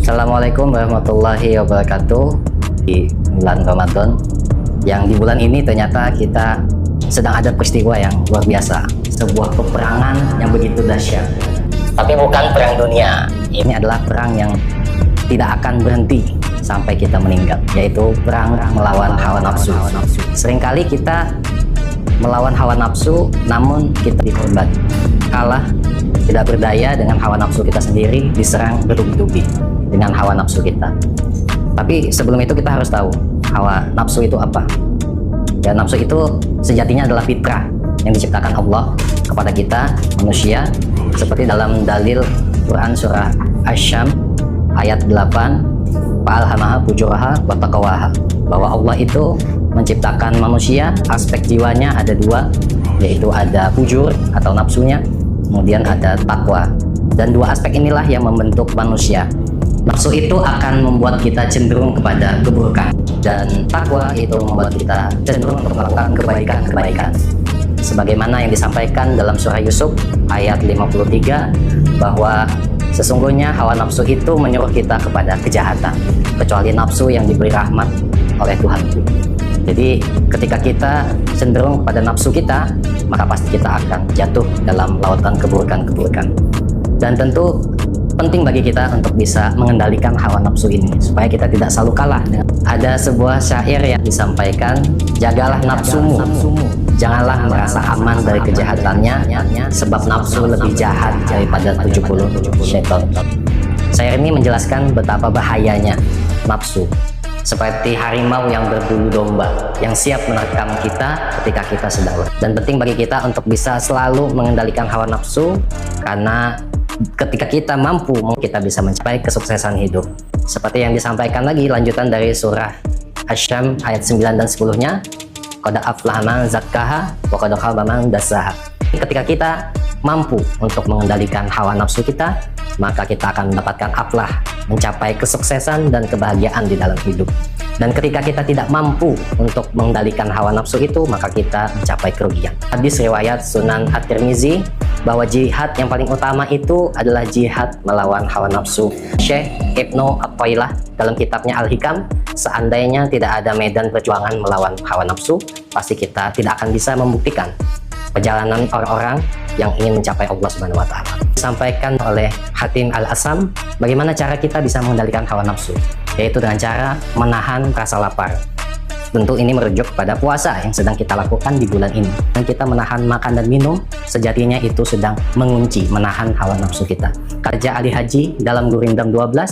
Assalamualaikum warahmatullahi wabarakatuh. Di bulan Ramadan, yang di bulan ini ternyata kita sedang ada peristiwa yang luar biasa, sebuah peperangan yang begitu dahsyat. Tapi bukan perang dunia, ini adalah perang yang tidak akan berhenti sampai kita meninggal, yaitu perang melawan hawa nafsu. Seringkali kita melawan hawa nafsu, namun kita dikorban, kalah, tidak berdaya dengan hawa nafsu kita sendiri, diserang bertubi-tubi dengan hawa nafsu kita. Tapi sebelum itu kita harus tahu hawa nafsu itu apa. Ya, nafsu itu sejatinya adalah fitrah yang diciptakan Allah kepada kita manusia, seperti dalam dalil Quran surah Asy-Syams ayat 8, fa'alhamaha fujuraha wa taqwaha, bahwa Allah itu menciptakan manusia, aspek jiwanya ada dua, yaitu ada fujur atau nafsunya, kemudian ada takwa. Dan dua aspek inilah yang membentuk manusia. Nafsu itu akan membuat kita cenderung kepada keburukan, dan takwa itu membuat kita cenderung untuk melakukan kebaikan-kebaikan. Sebagaimana yang disampaikan dalam surah Yusuf ayat 53, bahwa sesungguhnya hawa nafsu itu menyuruh kita kepada kejahatan, kecuali nafsu yang diberi rahmat oleh Tuhan. Jadi ketika kita cenderung pada nafsu kita, maka pasti kita akan jatuh dalam lautan keburukan-keburukan. Dan tentu penting bagi kita untuk bisa mengendalikan hawa nafsu ini, supaya kita tidak selalu kalah. Ada sebuah syair yang disampaikan, jagalah nafsumu, janganlah merasa aman dari kejahatannya, sebab nafsu lebih jahat daripada 70 syaitan. Syair ini menjelaskan betapa bahayanya nafsu, seperti harimau yang berbulu domba, yang siap menerkam kita ketika kita sedang lemah. Dan penting bagi kita untuk bisa selalu mengendalikan hawa nafsu, karena ketika kita mampu, kita bisa mencapai kesuksesan hidup. Seperti yang disampaikan lagi lanjutan dari surah Asy-Syams ayat 9 dan 10-nya, qad aflaha man zakkaha wa qad khaba man dassaha. Ketika kita mampu untuk mengendalikan hawa nafsu kita, maka kita akan mendapatkan aflah, mencapai kesuksesan dan kebahagiaan di dalam hidup. Dan ketika kita tidak mampu untuk mengendalikan hawa nafsu itu, maka kita mencapai kerugian. Hadis riwayat Sunan At-Tirmizi, bahwa jihad yang paling utama itu adalah jihad melawan hawa nafsu. Syekh Ibnu Athaillah dalam kitabnya Al-Hikam, seandainya tidak ada medan perjuangan melawan hawa nafsu, pasti kita tidak akan bisa membuktikan perjalanan orang-orang yang ingin mencapai Allah Subhanahu wa Ta'ala. Disampaikan oleh Hatim Al-Asam, bagaimana cara kita bisa mengendalikan hawa nafsu, yaitu dengan cara menahan rasa lapar. Tentu ini merujuk pada puasa yang sedang kita lakukan di bulan ini. Dan kita menahan makan dan minum, sejatinya itu sedang mengunci, menahan hawa nafsu kita. Kerja ahli haji dalam Gurindam 12